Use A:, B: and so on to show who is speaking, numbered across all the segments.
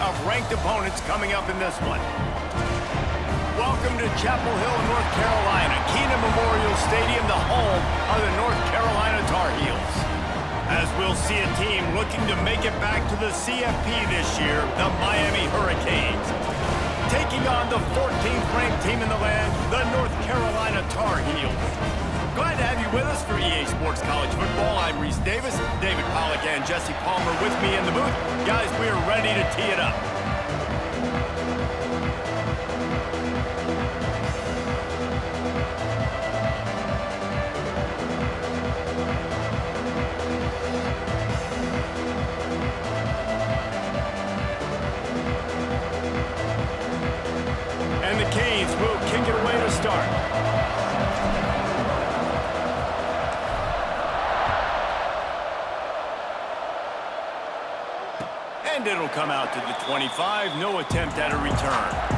A: of ranked opponents coming up in this one. Welcome to Chapel Hill, North Carolina, Keenan Memorial Stadium, the home of the North Carolina Tar Heels. As we'll see a team looking to make it back to the CFP this year, the Miami Hurricanes. Taking on the 14th ranked team in the land, the North Carolina Tar Heels. Glad to have you with us for EA Sports College Football. I'm Reese Davis, David Pollack and Jesse Palmer with me in the booth. Guys, we are ready to tee it up. And the Canes will kick it away to start. And it'll come out to the 25. No attempt at a return.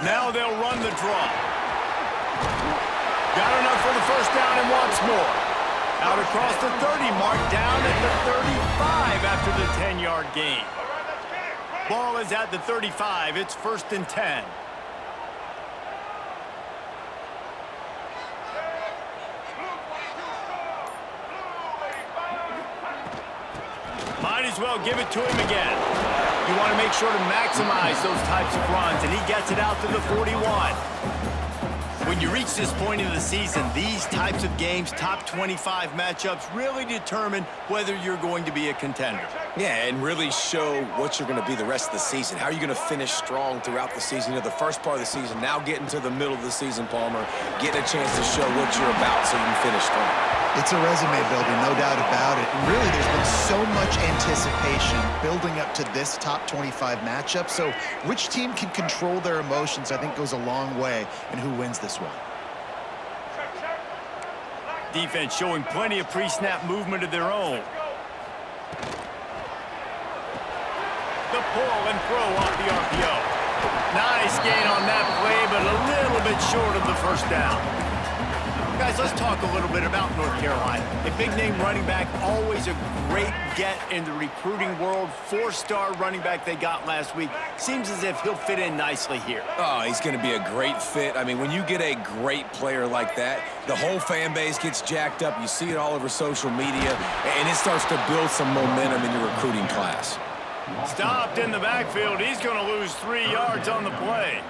A: Now they'll run the draw. Got enough for the first down and wants more. Out across the 30 mark, down at the 35 after the 10-yard gain. Ball is at the 35. It's 1st and 10. Might as well give it to him again. You want to make sure to maximize those types of runs, and he gets it out to the 41. When you reach this point in the season, these types of games, top 25 matchups, really determine whether you're going to be a contender.
B: Yeah, and really show what you're going to be the rest of the season. How are you going to finish strong throughout the season? You know, the first part of the season, now getting to the middle of the season, Palmer, getting a chance to show what you're about so you can finish strong.
C: It's a resume builder, no doubt about it. And really, there's been so much anticipation building up to this top 25 matchup. So which team can control their emotions, I think, goes a long way in who wins this one.
A: Defense showing plenty of pre-snap movement of their own. The pull and throw off the RPO. Nice gain on that play, but a little bit short of the first down. Guys, let's talk a little bit about North Carolina. A big-name running back, always a great get in the recruiting world. 4-star running back they got last week. Seems as if he'll fit in nicely here.
B: Oh, he's going to be a great fit. I mean, when you get a great player like that, the whole fan base gets jacked up. You see it all over social media, and it starts to build some momentum in your recruiting class.
A: Stopped in the backfield. He's going to lose 3 yards on the play.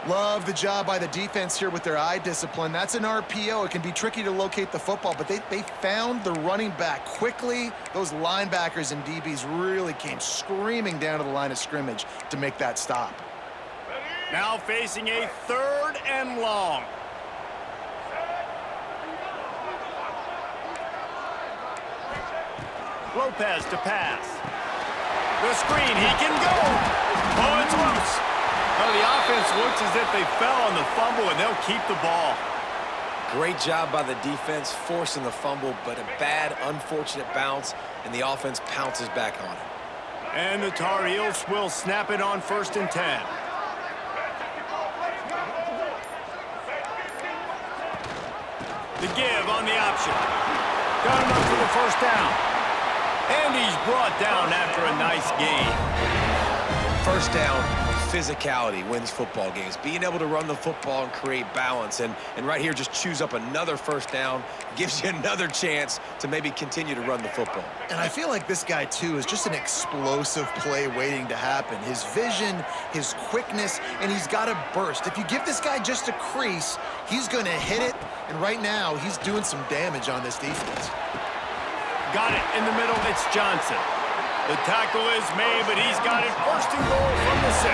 C: Love the job by the defense here with their eye discipline. That's an RPO. It can be tricky to locate the football, but they found the running back quickly. Those linebackers and DBs really came screaming down to the line of scrimmage to make that stop.
A: Now facing a 3rd and long. Lopez to pass. The screen, he can go. Oh, it's loose. Well, the offense looks as if they fell on the fumble, and they'll keep the ball.
B: Great job by the defense forcing the fumble, but a bad, unfortunate bounce, and the offense pounces back on it.
A: And the Tar Heels will snap it on 1st and 10. The give on the option. Got him up for the first down. And he's brought down after a nice gain.
B: First down, physicality wins football games. Being able to run the football and create balance. And right here, just choose up another first down. Gives you another chance to maybe continue to run the football.
C: And I feel like this guy, too, is just an explosive play waiting to happen. His vision, his quickness, and he's got a burst. If you give this guy just a crease, he's going to hit it. And right now, he's doing some damage on this defense.
A: Got it in the middle. It's Johnson. The tackle is made, but he's got it 1st and goal from the 6.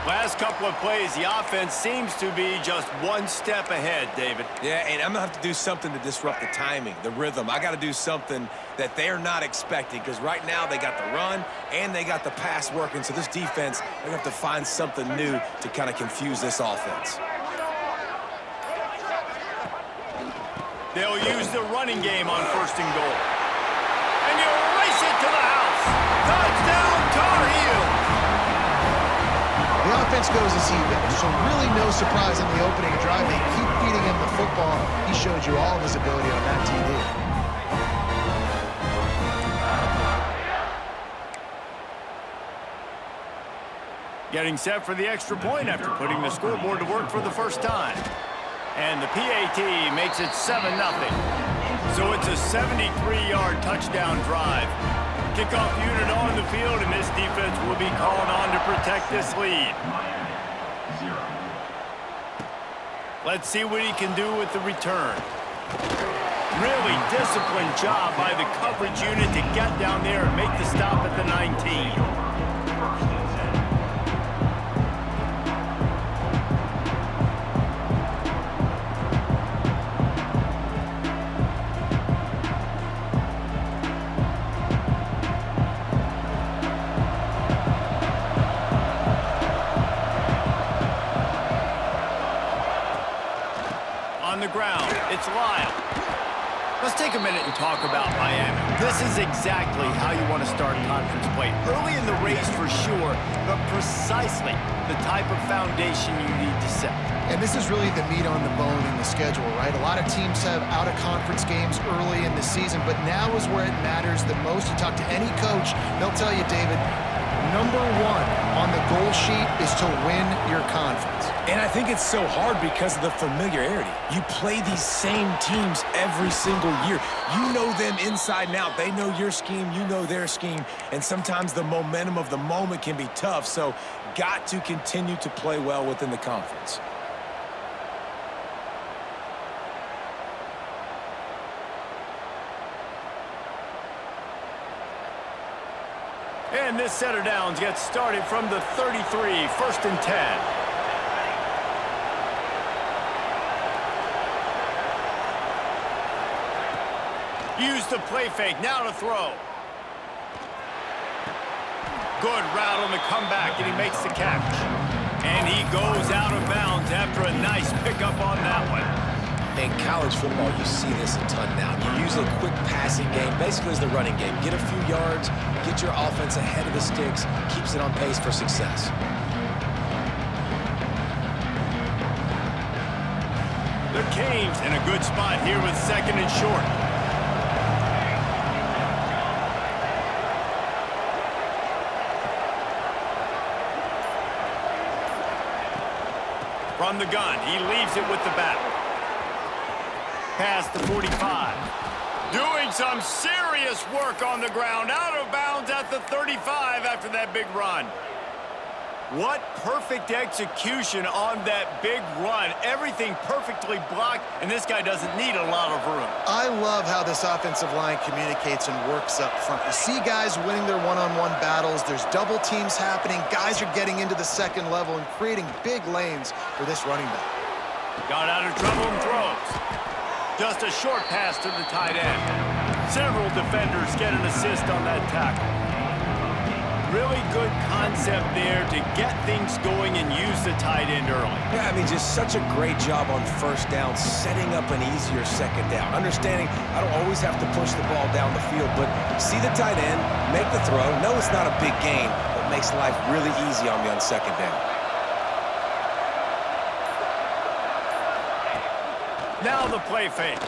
A: Last couple of plays, the offense seems to be just one step ahead, David.
B: Yeah, and I'm going to have to do something to disrupt the timing, the rhythm. I got to do something that they're not expecting, because right now they got the run and they got the pass working. So this defense, they're going to have to find something new to kind of confuse this offense.
A: They'll use the running game on 1st and goal. And you race it to the house. Touchdown, Tar Heels.
C: The offense goes as he goes, so really no surprise in the opening drive. They keep feeding him the football. He showed you all of his ability on that TD.
A: Getting set for the extra point after putting the scoreboard to work for the first time. And the PAT makes it 7-0. So it's a 73-yard touchdown drive. Kickoff unit on the field, and this defense will be called on to protect this lead. Let's see what he can do with the return. Really disciplined job by the coverage unit to get down there and make the stop at the 19. On the ground, it's Lyle. Let's take a minute and talk about Miami. This is exactly how you want to start conference play. Early in the race for sure, but precisely the type of foundation you need to set.
C: And this is really the meat on the bone in the schedule, right? A lot of teams have out-of-conference games early in the season, but now is where it matters the most. You talk to any coach, they'll tell you, David, number one on the goal sheet is to win your conference.
B: And I think it's so hard because of the familiarity. You play these same teams every single year. You know them inside and out. They know your scheme, you know their scheme, and sometimes the momentum of the moment can be tough, so got to continue to play well within the conference.
A: And this set of downs gets started from the 33, 1st and 10. Use the play fake, now to throw. Good route on the comeback, and he makes the catch. And he goes out of bounds after a nice pickup on that one.
B: In college football, you see this a ton now. You use a quick passing game, basically as the running game. Get a few yards, get your offense ahead of the sticks, keeps it on pace for success.
A: The Canes in a good spot here with 2nd and short. From the gun, he leaves it with the back. Past the 45. Doing some serious work on the ground. Out of bounds at the 35 after that big run. What perfect execution on that big run. Everything perfectly blocked, and this guy doesn't need a lot of room.
C: I love how this offensive line communicates and works up front. You see guys winning their one-on-one battles. There's double teams happening. Guys are getting into the second level and creating big lanes for this running back.
A: Got out of trouble and throws. Just a short pass to the tight end. Several defenders get an assist on that tackle. Really good concept there to get things going and use the tight end early.
B: Yeah, I mean, just such a great job on 1st down, setting up an easier 2nd down. Understanding I don't always have to push the ball down the field, but see the tight end, make the throw. No, it's not a big gain, but makes life really easy on me on 2nd down.
A: Now the play fake.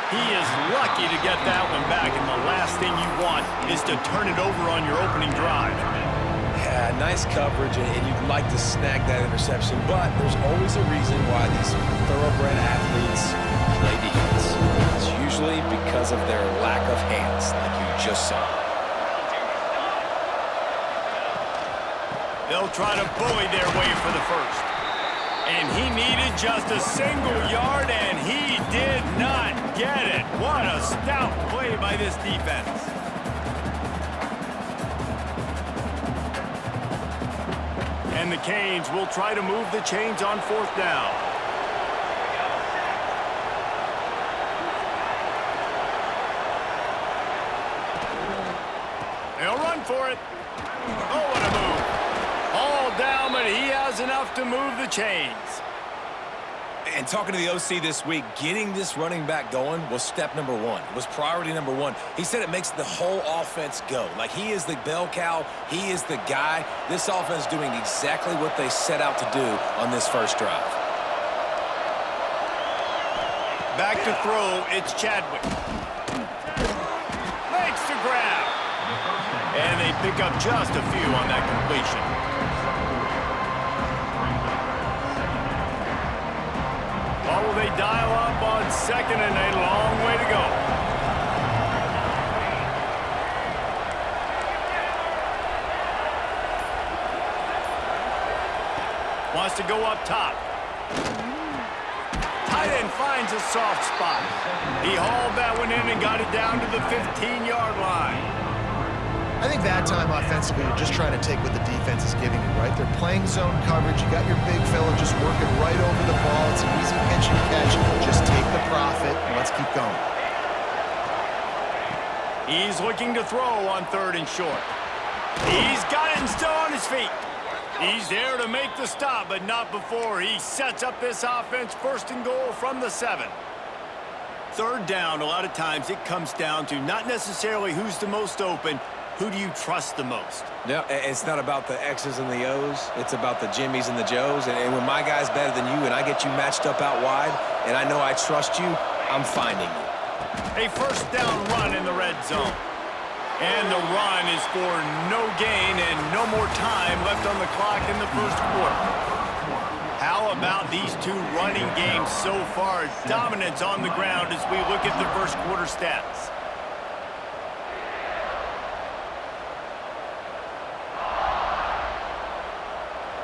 A: He is lucky to get that one back, and the last thing you want is to turn it over on your opening drive.
B: Yeah, nice coverage, and you'd like to snag that interception, but there's always a reason why these thoroughbred athletes play defense. It's usually because of their lack of hands, like you just saw.
A: They'll try to bully their way for the first. And he needed just a single yard, and he did not get it. What a stout play by this defense. And the Canes will try to move the chains on 4th down. They'll run for it. Oh, what a move. All down, but he has enough to move the chains.
B: And talking to the OC this week, getting this running back going was step number one. It was priority number one. He said it makes the whole offense go. Like, he is the bell cow. He is the guy. This offense doing exactly what they set out to do on this first drive.
A: Back to throw, it's Chadwick. Makes the grab. And they pick up just a few on that completion. Or will they dial up on second and a long way to go? Wants to go up top. Tight end finds a soft spot. He hauled that one in and got it down to the 15-yard line.
C: I think that time offensively, you're just trying to take what the defense is giving you, right? They're playing zone coverage. You got your big fella just working right over the ball. It's an easy pitch and catch. Just take the profit and let's keep going.
A: He's looking to throw on third and short. He's got it and still on his feet. He's there to make the stop, but not before he sets up this offense first and goal from the 7. Third down, a lot of times it comes down to not necessarily who's the most open. Who do you trust the most?
B: Yeah, it's not about the X's and the O's. It's about the Jimmys and the Joes. And when my guy's better than you and I get you matched up out wide and I know I trust you, I'm finding you.
A: A first down run in the red zone. And the run is for no gain and no more time left on the clock in the first quarter. How about these two running games so far? Dominance on the ground as we look at the first quarter stats.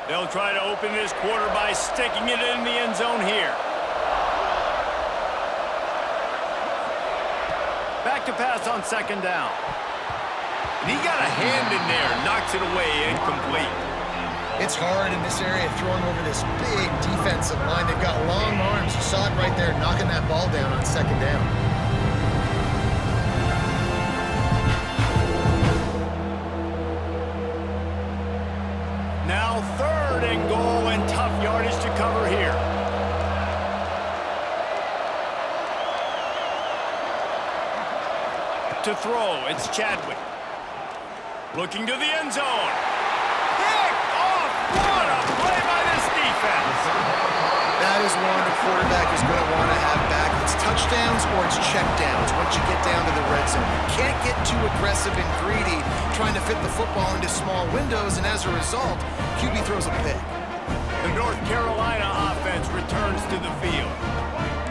A: They'll try to open this quarter by sticking it in the end zone here. Back to pass on second down. And he got a hand in there, knocks it away, incomplete.
C: It's hard in this area throwing over this big defensive line. They've got long arms. You saw it right there, knocking that ball down on second down.
A: Now third and goal and tough yardage to cover here. To throw, it's Chadwick. Looking to the end zone. Picked off. What a play by this defense.
C: That is one the quarterback is going to want to have back. It's touchdowns or it's checkdowns once you get down to the red zone. You can't get too aggressive and greedy trying to fit the football into small windows, and as a result, QB throws a pick.
A: The North Carolina offense returns to the field.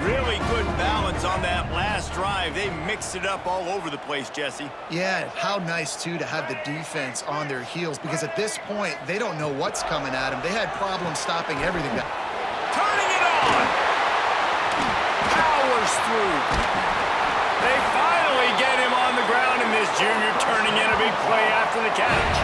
A: Really good balance on that last drive. They mixed it up all over the place, Jesse.
C: Yeah, how nice, too, to have the defense on their heels, because at this point, they don't know what's coming at them. They had problems stopping everything.
A: Turning it on. Powers through. They finally get him on the ground, and this junior turning in a big play after the catch.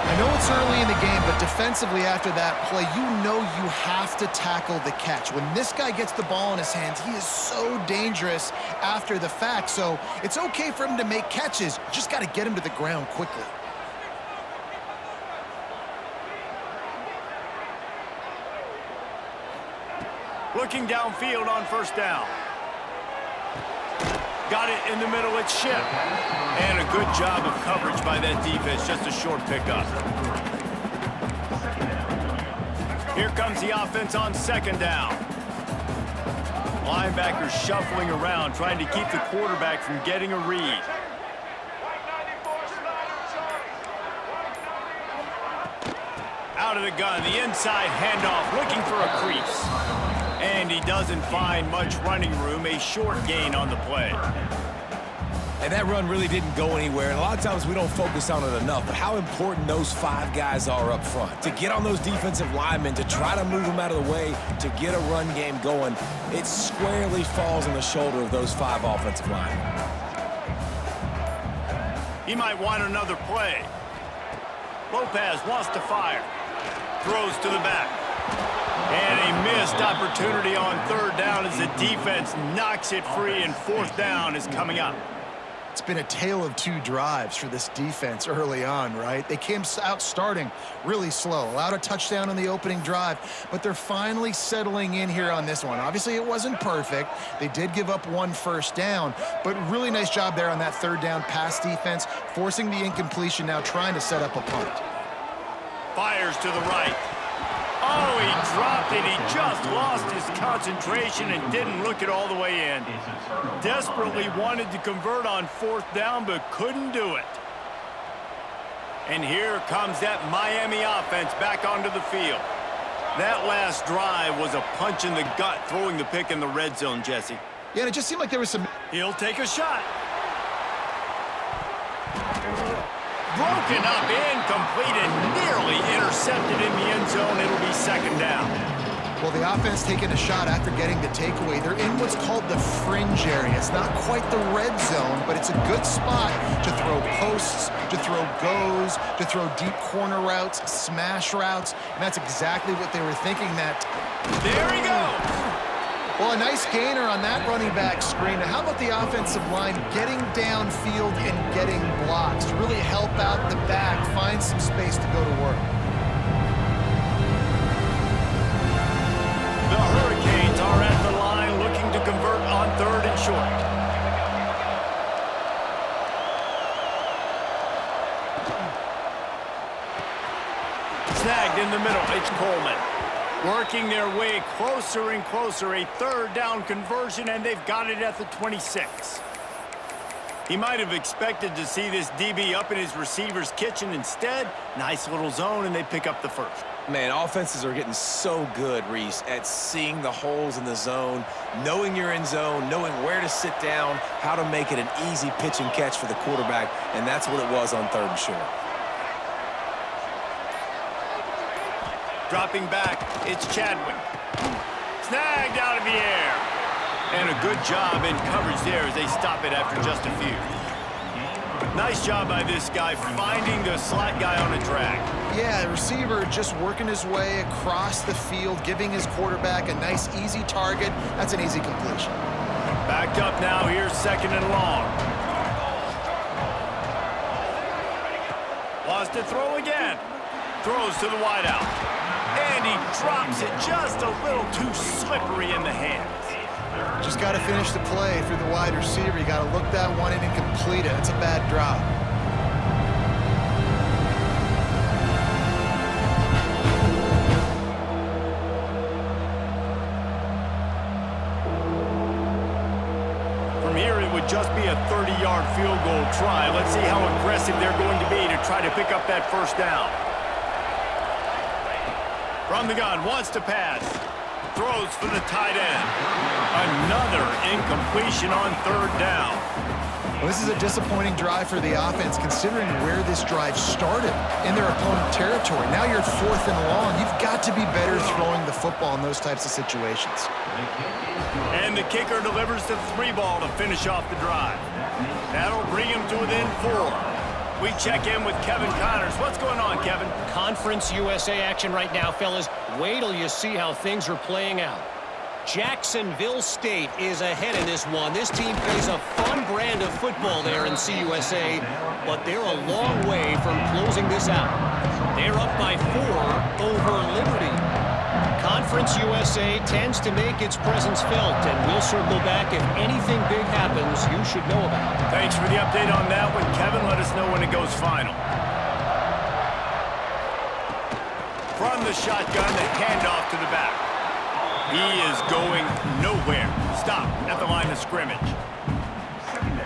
C: I know it's early in the game, but defensively after that play, you know you have to tackle the catch. When this guy gets the ball in his hands, he is so dangerous after the fact. So it's okay for him to make catches. You just got to get him to the ground quickly.
A: Looking downfield on first down. Got it in the middle, it's Ship. And a good job of coverage by that defense, just a short pickup. Here comes the offense on second down. Linebackers shuffling around, trying to keep the quarterback from getting a read. Out of the gun, the inside handoff, looking for a crease. And he doesn't find much running room, a short gain on the play.
B: And that run really didn't go anywhere. And a lot of times we don't focus on it enough, but how important those 5 guys are up front. To get on those defensive linemen, to try to move them out of the way, to get a run game going, it squarely falls on the shoulder of those 5 offensive linemen.
A: He might want another play. Lopez wants to fire. Throws to the back. And a missed opportunity on third down as the defense knocks it free, and fourth down is coming up.
C: It's been a tale of two drives for this defense early on, right? They came out starting really slow, allowed a touchdown on the opening drive, but they're finally settling in here on this one. Obviously, it wasn't perfect. They did give up one first down, but really nice job there on that third down pass defense, forcing the incompletion, now trying to set up a punt.
A: Fires to the right. Oh, he dropped it. He just lost his concentration and didn't look it all the way in. Desperately wanted to convert on fourth down, but couldn't do it. And here comes that Miami offense back onto the field. That last drive was a punch in the gut, throwing the pick in the red zone, Jesse.
C: Yeah, and it just seemed like there was some...
A: He'll take a shot. Broken up, incomplete, and nearly intercepted in the end zone. It'll be second down.
C: Well, the offense taking a shot after getting the takeaway. They're in what's called the fringe area. It's not quite the red zone, but it's a good spot to throw posts, to throw goes, to throw deep corner routes, smash routes, and that's exactly what they were thinking that.
A: There he goes.
C: Well, a nice gainer on that running back screen. Now, how about the offensive line getting downfield and getting blocks to really help out the back, find some space to go to work?
A: The Hurricanes are at the line looking to convert on third and short. Snagged in the middle, it's Coleman. Working their way closer and closer, a third down conversion, and they've got it at the 26. He might have expected to see this DB up in his receiver's kitchen. Instead, nice little zone, and they pick up the first.
B: Man, offenses are getting so good, Reese, at seeing the holes in the zone, knowing you're in zone, knowing where to sit down, how to make it an easy pitch and catch for the quarterback, and that's what it was on third and short.
A: Dropping back, it's Chadwick. Snagged out of the air. And a good job in coverage there as they stop it after just a few. Nice job by this guy finding the slot guy on a drag.
C: Yeah, the receiver just working his way across the field, giving his quarterback a nice, easy target. That's an easy completion.
A: Backed up now, here's second and long. Wants to throw again. Throws to the wideout. And he drops it just a little too slippery in the hands.
C: Just got to finish the play through the wide receiver. You got to look that one in and complete it. That's a bad drop.
A: From here, it would just be a 30-yard field goal try. Let's see how aggressive they're going to be to try to pick up that first down. From the gun, wants to pass. Throws for the tight end. Another incompletion on third down.
C: Well, this is a disappointing drive for the offense, considering where this drive started in their opponent territory. Now you're fourth and long. You've got to be better throwing the football in those types of situations.
A: And the kicker delivers the 3-ball to finish off the drive. That'll bring him to within 4. We check in with Kevin Connors. What's going on, Kevin?
D: Conference USA action right now, fellas. Wait till you see how things are playing out. Jacksonville State is ahead in this one. This team plays a fun brand of football there in CUSA, but they're a long way from closing this out. They're up by 4 over Liberty. Conference USA tends to make its presence felt, and we'll circle back if anything big happens you should know about.
A: Thanks for the update on that one, Kevin. Let us know when it goes final. From the shotgun, the handoff to the back. He is going nowhere. Stop at the line of scrimmage.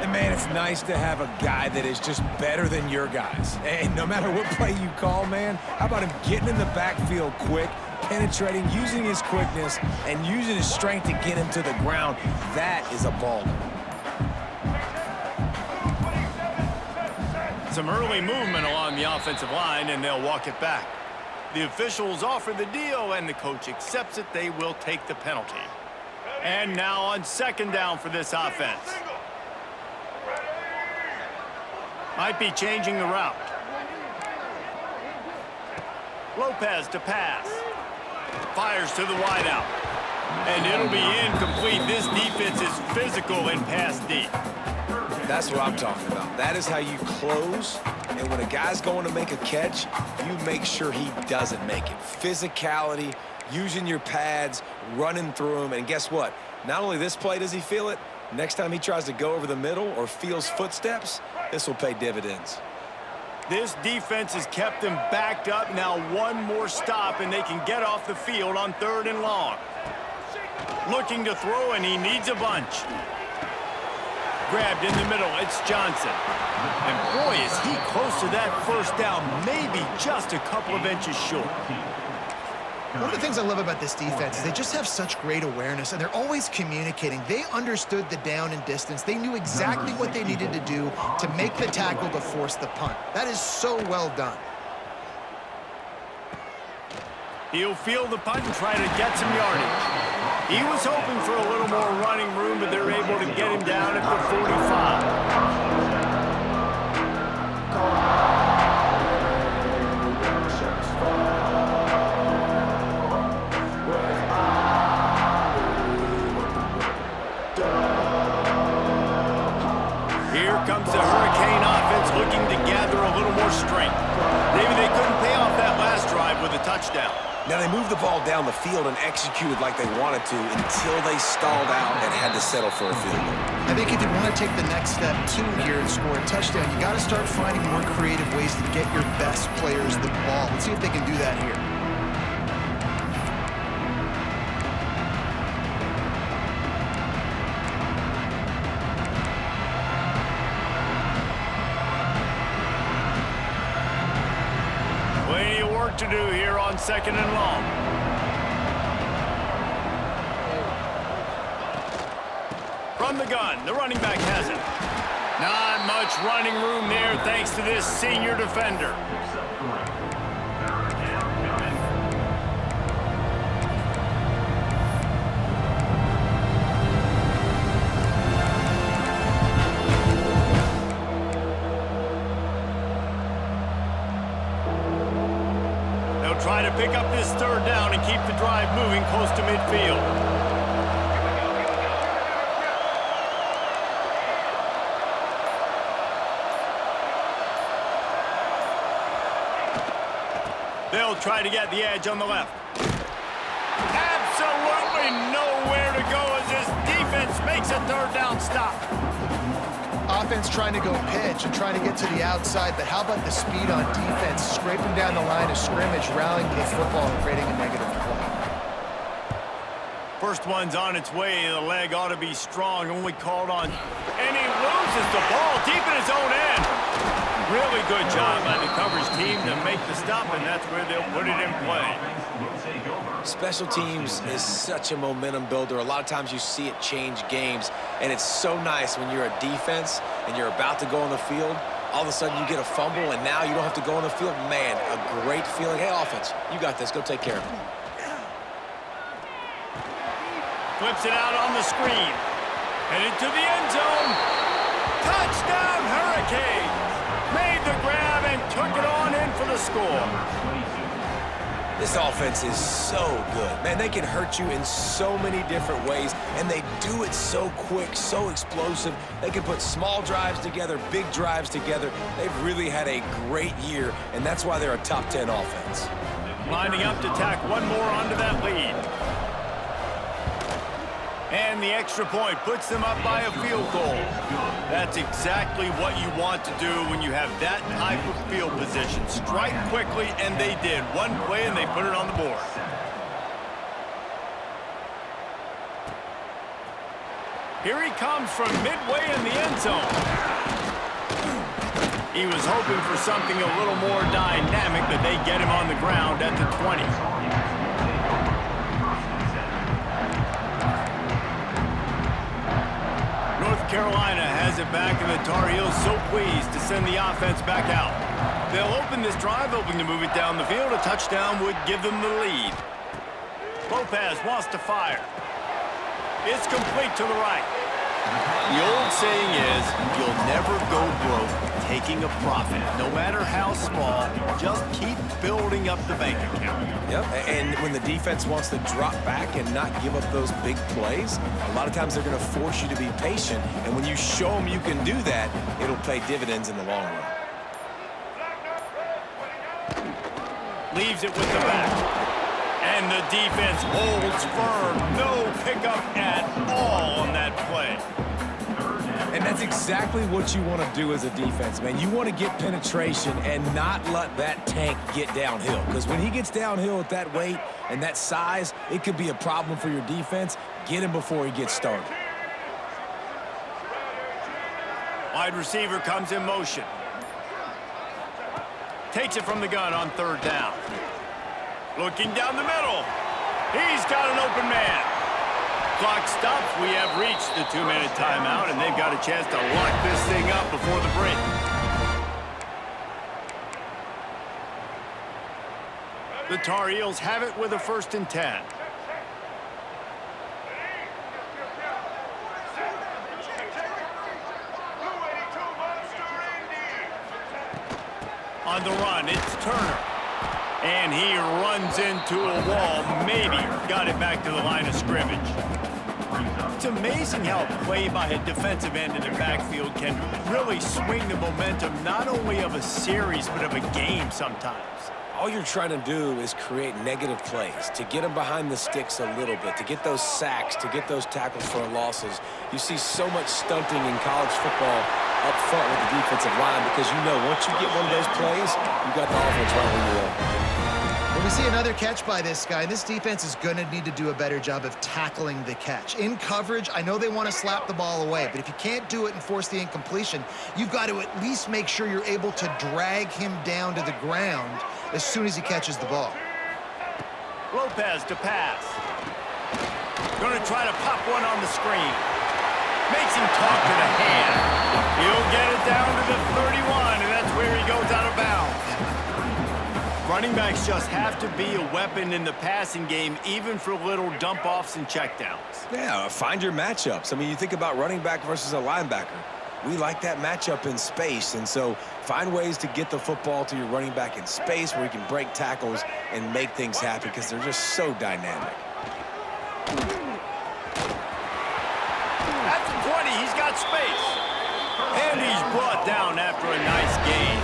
B: And, man, it's nice to have a guy that is just better than your guys. And no matter what play you call, man, how about him getting in the backfield quick, penetrating, using his quickness, and using his strength to get him to the ground. That is a baller.
A: Some early movement along the offensive line, and they'll walk it back. The officials offer the deal, and the coach accepts it. They will take the penalty. And now on second down for this offense. Might be changing the route. Lopez to pass. Fires to the wideout. And it'll be incomplete. This defense is physical and pass deep.
B: That's what I'm talking about. That is how you close. And when a guy's going to make a catch, you make sure he doesn't make it. Physicality, using your pads, running through them. And guess what? Not only this play does he feel it, next time he tries to go over the middle or feels footsteps, this will pay dividends.
A: This defense has kept them backed up. Now one more stop, and they can get off the field on 3rd and long. Looking to throw, and he needs a bunch. Grabbed in the middle, it's Johnson. And boy, is he close to that first down, maybe just a couple of inches short.
C: One of the things I love about this defense is they just have such great awareness, and they're always communicating. They understood the down and distance. They knew exactly what they needed to do to make the tackle to force the punt. That is so well done.
A: He'll field the punt and try to get some yardage. He was hoping for a little more running room, but they're able to get him down at the 45. Here comes the Hurricane offense looking to gather a little more strength. Maybe they couldn't pay off that last drive with a touchdown.
B: Now, they moved the ball down the field and executed like they wanted to until they stalled out and had to settle for a field goal.
C: I think if you want to take the next step, too, here and score a touchdown, you got to start finding more creative ways to get your best players the ball. Let's see if they can do that here.
A: To do here on 2nd and long. From the gun, the running back has it. Not much running room there thanks to this senior defender. Try to pick up this 3rd down and keep the drive moving close to midfield. They'll try to get the edge on the left. Absolutely nowhere to go as this defense makes a 3rd down stop.
C: Offense trying to go pitch and trying to get to the outside, but how about the speed on defense, scraping down the line of scrimmage, rallying to the football and creating a negative play.
A: First one's on its way. The leg ought to be strong, only called on. And he loses the ball deep in his own end. Really good job by the coverage team to make the stop, and that's where they'll put it in play.
B: Special teams is such a momentum builder. A lot of times you see it change games, and it's so nice when you're a defense and you're about to go on the field. All of a sudden you get a fumble, and now you don't have to go on the field. Man, a great feeling. Hey, offense, you got this. Go take care of it.
A: Flips it out on the screen. Headed to the end zone. Touchdown, Hurricanes! Made the grab and took it on in for the score.
B: This offense is so good. Man, they can hurt you in so many different ways, and they do it so quick, so explosive. They can put small drives together, big drives together. They've really had a great year, and that's why they're a top 10 offense.
A: Lining up to tack one more onto that lead. And the extra point puts them up by a field goal. That's exactly what you want to do when you have that type of field position. Strike quickly, and they did. One play, and they put it on the board. Here he comes from midway in the end zone. He was hoping for something a little more dynamic, but they get him on the ground at the 20. Carolina has it back, and the Tar Heels so pleased to send the offense back out. They'll open this drive, hoping to move it down the field. A touchdown would give them the lead. Lopez wants to fire. It's complete to the right. The old saying is, you'll never go broke taking a profit. No matter how small, just keep building up the bank account.
B: Yep, and when the defense wants to drop back and not give up those big plays, a lot of times they're going to force you to be patient, and when you show them you can do that, it'll pay dividends in the long run.
A: Leaves it with the back. And the defense holds firm. No pickup at all on that play.
B: And that's exactly what you want to do as a defense, man. You want to get penetration and not let that tank get downhill. Because when he gets downhill at that weight and that size, it could be a problem for your defense. Get him before he gets started.
A: Wide receiver comes in motion. Takes it from the gun on third down. Looking down the middle. He's got an open man. Clock stops. We have reached the 2-minute timeout, and they've got a chance to lock this thing up before the break. The Tar Heels have it with a 1st and 10. On the run, it's Turner. And he runs into a wall. Maybe got it back to the line of scrimmage. It's amazing how a play by a defensive end in the backfield can really swing the momentum not only of a series but of a game sometimes.
B: All you're trying to do is create negative plays, to get them behind the sticks a little bit, to get those sacks, to get those tackles for losses. You see so much stunting in college football up front with the defensive line because you know once you get one of those plays, you got the offense right where you want.
C: Well, we see another catch by this guy. This defense is going to need to do a better job of tackling the catch. In coverage, I know they want to slap the ball away, but if you can't do it and force the incompletion, you've got to at least make sure you're able to drag him down to the ground as soon as he catches the ball.
A: Lopez to pass. Going to try to pop one on the screen. Makes him talk to the hand. He'll get it down to the 31, and that's where he goes out of bounds. Running backs just have to be a weapon in the passing game, even for little dump-offs and checkdowns.
B: Yeah, find your matchups. I mean, you think about running back versus a linebacker. We like that matchup in space, and so find ways to get the football to your running back in space where you can break tackles and make things happen because they're just so dynamic.
A: At the 20, he's got space. And he's brought down after a nice gain.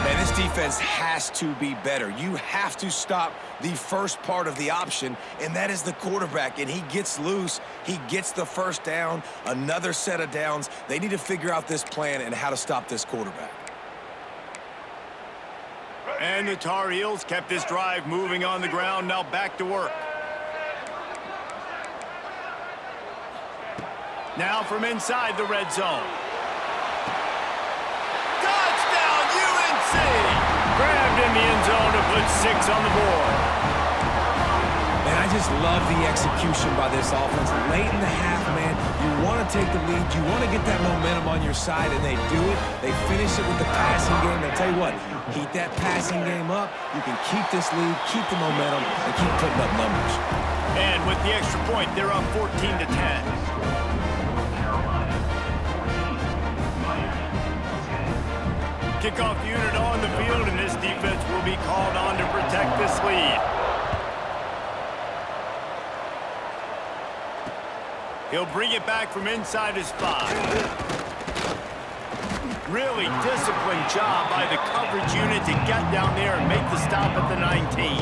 B: Man, this defense has to be better. You have to stop the first part of the option, and that is the quarterback. And he gets loose. He gets the first down, another set of downs. They need to figure out this plan and how to stop this quarterback.
A: And the Tar Heels kept this drive moving on the ground. Now back to work. Now from inside the red zone. Touchdown, UNC! Grabbed in the end zone to put 6 on the board.
B: And I just love the execution by this offense. Late in the half, man, you want to take the lead. You want to get that momentum on your side, and they do it. They finish it with the passing game. I'll tell you what, keep that passing game up. You can keep this lead, keep the momentum, and keep putting up numbers.
A: And with the extra point, they're up 14-10. Kickoff unit on the field, and this defense will be called on to protect this lead. He'll bring it back from inside his 5. Really disciplined job by the coverage unit to get down there and make the stop at the 19.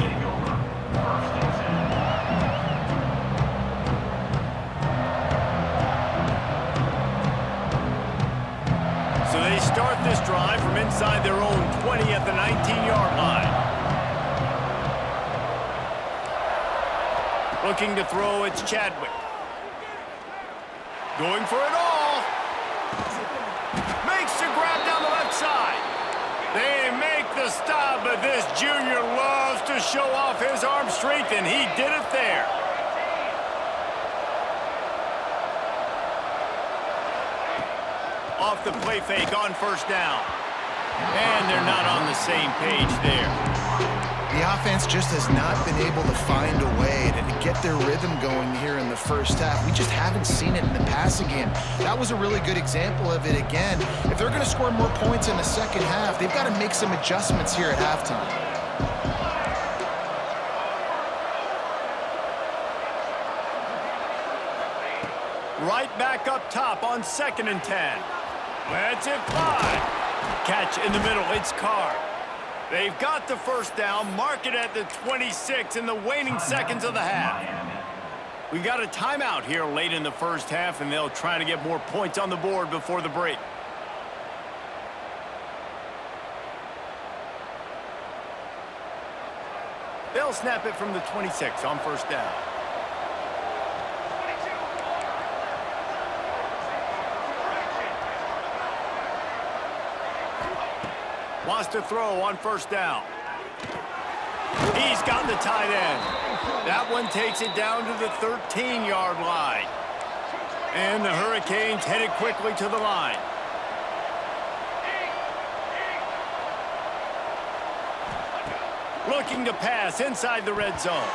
A: So they start this drive from inside their own 20 at the 19-yard line. Looking to throw, it's Chadwick. Going for it all. Makes the grab down the left side. They make the stop, but this junior loves to show off his arm strength, and he did it there. Off the play fake on first down. And they're not on the same page there.
C: The offense just has not been able to find a way to get their rhythm going here in the first half. We just haven't seen it in the passing game. That was a really good example of it again. If they're going to score more points in the second half, they've got to make some adjustments here at halftime.
A: Right back up top on 2nd and 10. Let's it fly. Catch in the middle. It's Carr. They've got the first down. Mark it at the 26 in the waning seconds of the half. We got a timeout here late in the first half, and they'll try to get more points on the board before the break. They'll snap it from the 26 on first down. Wants to throw on first down. He's got the tight end. That one takes it down to the 13-yard line. And the Hurricanes headed quickly to the line. Looking to pass inside the red zone.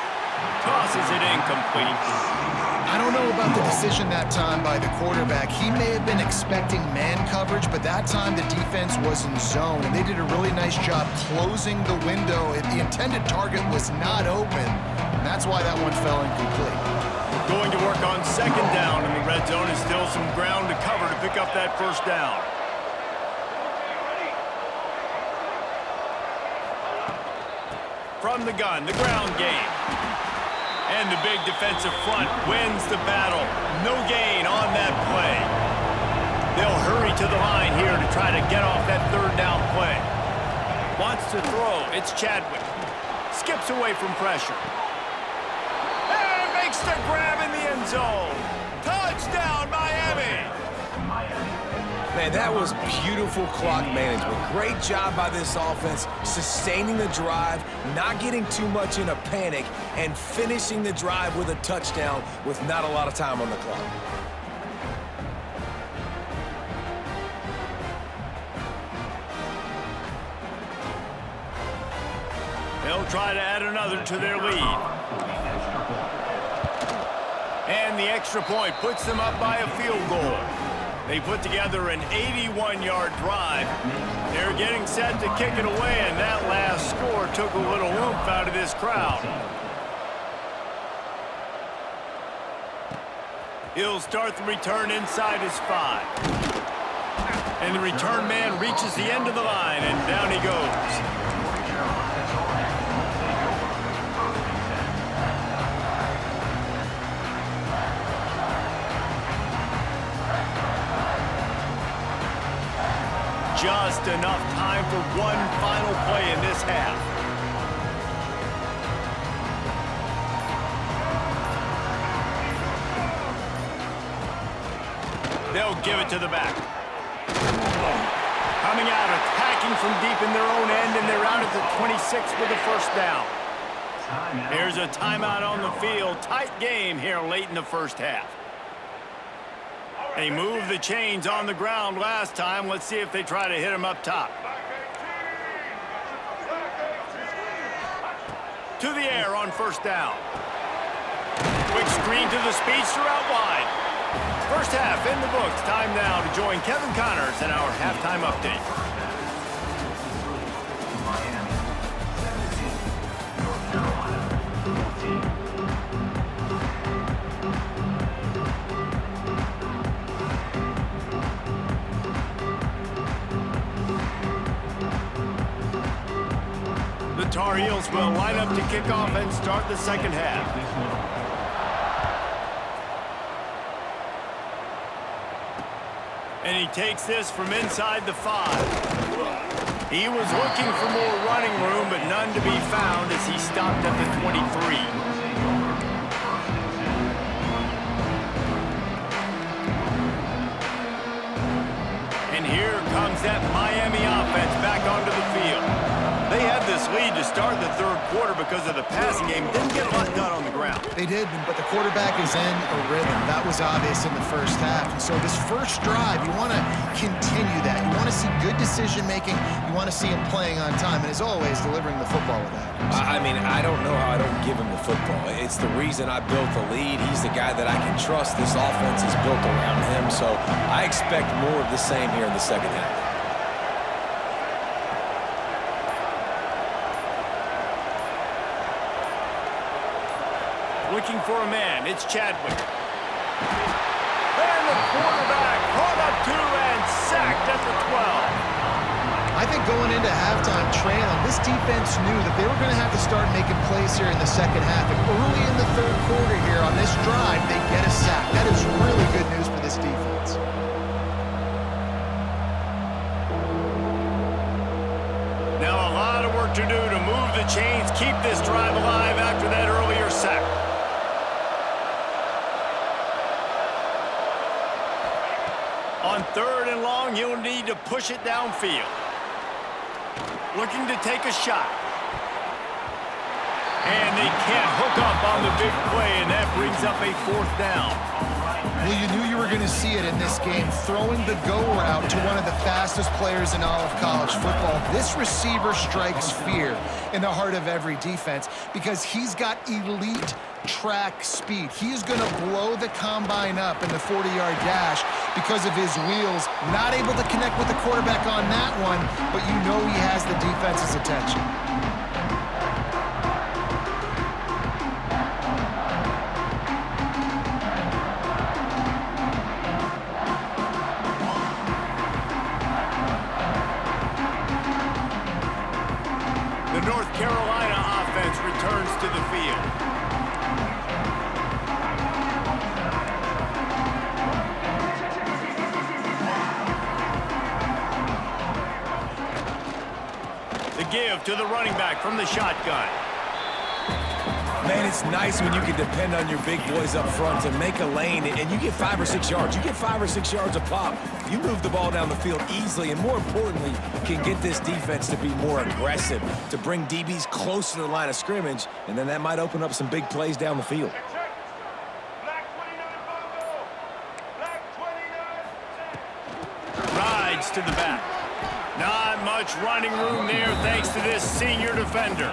A: Tosses it incomplete.
C: I don't know about the decision that time by the quarterback. He may have been expecting man coverage, but that time the defense was in zone, and they did a really nice job closing the window. The intended target was not open, and that's why that one fell incomplete.
A: Going to work on 2nd down, and the red zone is still some ground to cover to pick up that first down. From the gun, the ground game. And the big defensive front wins the battle. No gain on that play. They'll hurry to the line here to try to get off that 3rd down play. Wants to throw. It's Chadwick. Skips away from pressure. And makes the grab in the end zone. Touchdown, Miami.
B: Man, that was beautiful clock management. Great job by this offense, sustaining the drive, not getting too much in a panic, and finishing the drive with a touchdown with not a lot of time on the clock.
A: They'll try to add another to their lead. And the extra point puts them up by a field goal. They put together an 81-yard drive. They're getting set to kick it away, and that last score took a little oomph out of this crowd. He'll start the return inside his 5. And the return man reaches the end of the line, and down he goes. Just enough time for one final play in this half. They'll give it to the back. Coming out, attacking from deep in their own end, and they're out at the 26 with the first down. Here's a timeout on the field. Tight game here late in the first half. They moved the chains on the ground last time. Let's see if they try to hit him up top. To the air on first down. Quick screen to the speedster out wide. First half in the books. Time now to join Kevin Connors in our halftime update. The Tar Heels will line up to kick off and start the second half. And he takes this from inside the 5. He was looking for more running room, but none to be found as he stopped at the 23. And here comes that Miami offense back onto the field. They had this nice lead to start the third quarter because of the passing game. Didn't get a lot done on the ground.
C: They did, but the quarterback is in a rhythm. That was obvious in the first half. And so this first drive, you want to continue that. You want to see good decision-making. You want to see him playing on time. And as always, delivering the football with accuracy.
B: I mean, I don't know how I don't give him the football. It's the reason I built the lead. He's the guy that I can trust. This offense is built around him. So I expect more of the same here in the second half.
A: Looking for a man. It's Chadwick. And the quarterback caught up to and sacked at the 12.
C: I think going into halftime trailing, this defense knew that they were going to have to start making plays here in the second half. And early in the third quarter here on this drive, they get a sack. That is really good news for this defense.
A: Now a lot of work to do to move the chains, keep this drive alive after that earlier sack. On third and long, he'll need to push it downfield. Looking to take a shot. And they can't hook up on the big play, and that brings up a fourth down.
C: Well, you knew you were going to see it in this game, throwing the go route to one of the fastest players in all of college football. This receiver strikes fear in the heart of every defense because he's got elite track speed. He is going to blow the combine up in the 40-yard dash because of his wheels. Not able to connect with the quarterback on that one, but you know he has the defense's attention.
A: The North Carolina offense returns to the field. The give to the running back from the shotgun.
B: Man, it's nice when you can depend on your big boys up front to make a lane, and you get 5 or 6 yards. You get 5 or 6 yards a pop. You move the ball down the field easily, and more importantly, can get this defense to be more aggressive, to bring DBs close to the line of scrimmage, and then that might open up some big plays down the field.
A: Rides to the back. Not much running room there thanks to this senior defender.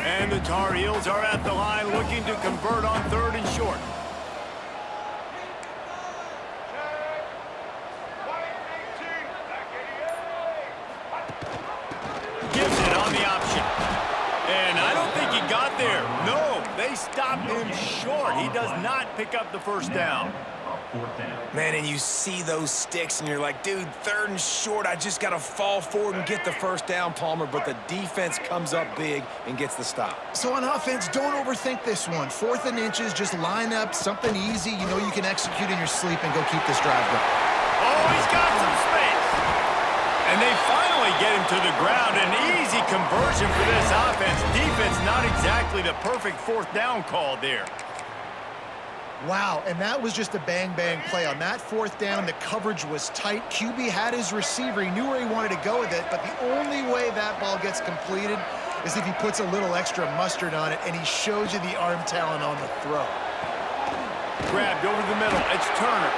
A: And the Tar Heels are at the line looking to convert on third and short. Gives it on the option. And I don't think he got there. No, they stopped him short. He does not pick up the first down.
B: Man, and you see those sticks, and you're like, dude, third and short, I just got to fall forward and get the first down, Palmer, but the defense comes up big and gets the stop.
C: So on offense, don't overthink this one. 4th and inches, just line up something easy you know you can execute in your sleep and go keep this drive going.
A: Oh, he's got some space. And they finally get him to the ground. An easy conversion for this offense. Defense not exactly the perfect fourth down call there.
C: Wow, and that was just a bang-bang play. On that 4th down, the coverage was tight. QB had his receiver. He knew where he wanted to go with it, but the only way that ball gets completed is if he puts a little extra mustard on it, and he shows you the arm talent on the throw.
A: Grabbed over the middle. It's Turner.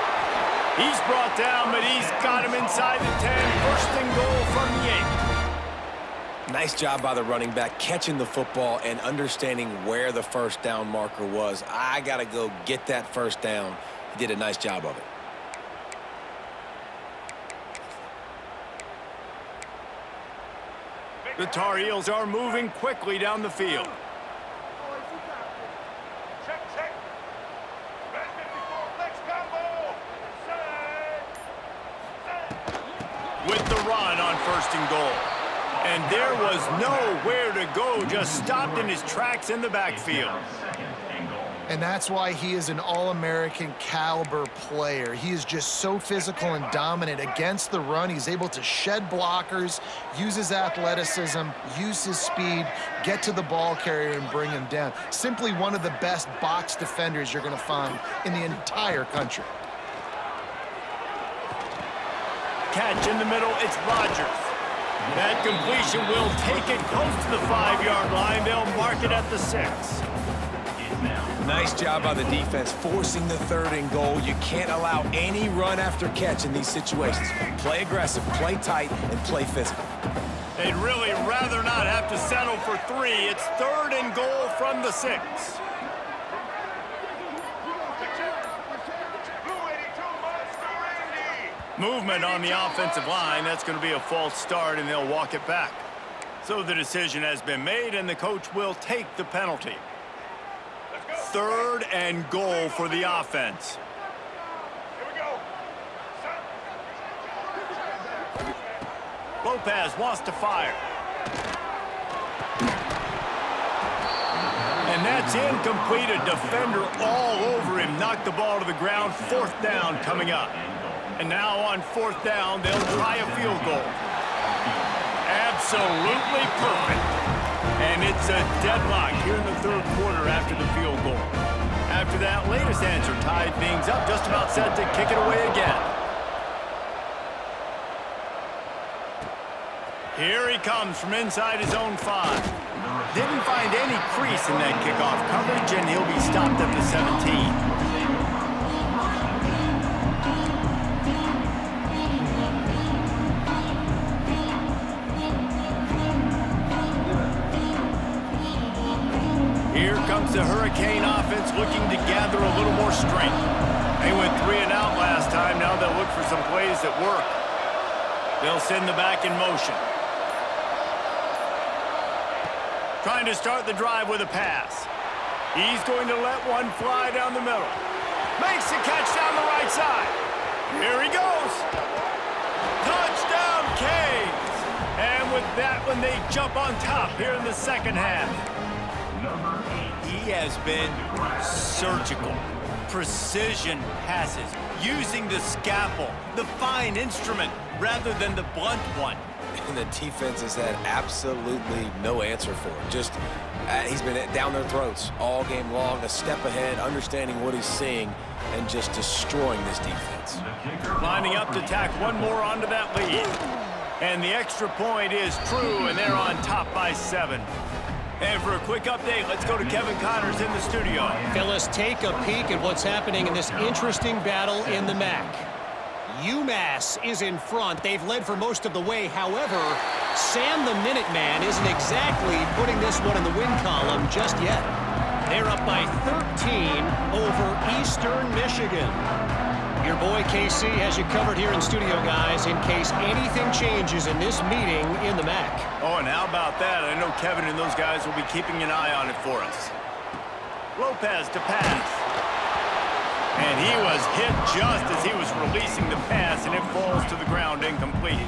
A: He's brought down, but he's got him inside the 10. First and goal from the 8.
B: Nice job by the running back catching the football and understanding where the first down marker was. I got to go get that first down. He did a nice job of it.
A: The Tar Heels are moving quickly down the field. With the run on first and goal. And there was nowhere to go, just stopped in his tracks in the backfield.
C: And that's why he is an All-American caliber player. He is just so physical and dominant against the run. He's able to shed blockers, use his athleticism, use his speed, get to the ball carrier and bring him down. Simply one of the best box defenders you're going to find in the entire country.
A: Catch in the middle, it's Rodgers. That completion will take it close to the 5-yard line. They'll mark it at the 6.
B: Nice job by the defense forcing the 3rd and goal. You can't allow any run after catch in these situations. Play aggressive, play tight, and play physical.
A: They'd really rather not have to settle for 3. It's 3rd and goal from the 6. Movement on the offensive line. That's going to be a false start, and they'll walk it back. So the decision has been made, and the coach will take the penalty. 3rd and goal for the offense. Here we go. Lopez wants to fire. And that's incomplete. A defender all over him. Knocked the ball to the ground. 4th down coming up. And now on 4th down, they'll try a field goal. Absolutely perfect. And it's a deadlock here in the 3rd quarter after the field goal. After that latest answer tied things up, just about set to kick it away again. Here he comes from inside his own 5. Didn't find any crease in that kickoff coverage, and he'll be stopped at the 17. Here comes the Hurricane offense looking to gather a little more strength. They went 3 and out last time. Now they'll look for some plays that work. They'll send the back in motion. Trying to start the drive with a pass. He's going to let one fly down the middle. Makes the catch down the right side. Here he goes. Touchdown, Canes. And with that one, they jump on top here in the 2nd half. He has been surgical. Precision passes, using the scalpel, the fine instrument, rather than the blunt one.
B: And the defense has had absolutely no answer for him. Just, he's been down their throats all game long, a step ahead, understanding what he's seeing, and just destroying this defense.
A: Lining up to tack one more onto that lead. And the extra point is true, and they're on top by 7. And for a quick update, let's go to Kevin Connors in the studio.
D: Phyllis, take a peek at what's happening in this interesting battle in the MAC. UMass is in front. They've led for most of the way. However, Sam the Minuteman isn't exactly putting this one in the win column just yet. They're up by 13 over Eastern Michigan. Your boy KC has you covered here in studio, guys, in case anything changes in this meeting in the MAC.
A: Oh, and how about that? I know Kevin and those guys will be keeping an eye on it for us. Lopez to pass. And he was hit just as he was releasing the pass, and it falls to the ground incomplete.